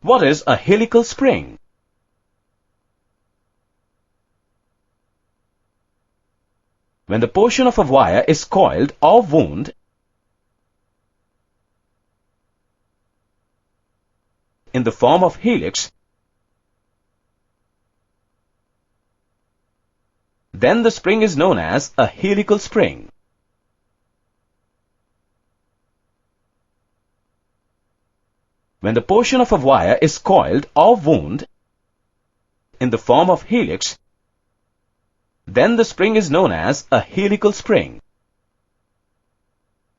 What is a helical spring? When the portion of a wire is coiled or wound in the form of helix, then the spring is known as a helical spring. When the portion of a wire is coiled or wound in the form of helix, then the spring is known as a helical spring.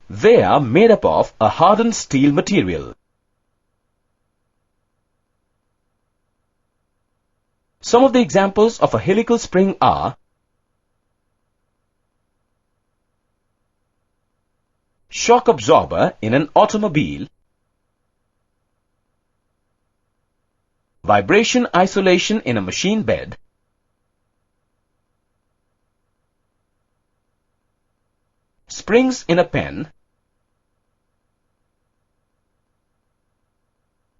They are made up of a hardened steel material. Some of the examples of a helical spring are shock absorber in an automobile, vibration isolation in a machine bed, springs in a pen,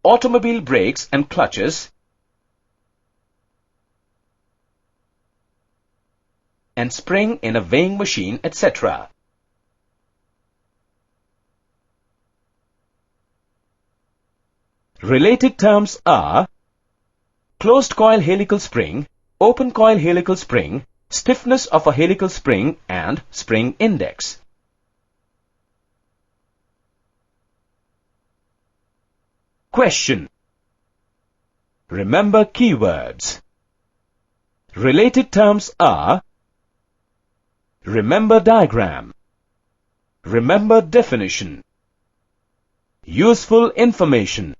automobile brakes and clutches, and spring in a weighing machine, etc. Related terms are closed coil helical spring, open coil helical spring, stiffness of a helical spring, and spring index. Question. Remember keywords. Related terms are remember diagram, remember definition, useful information.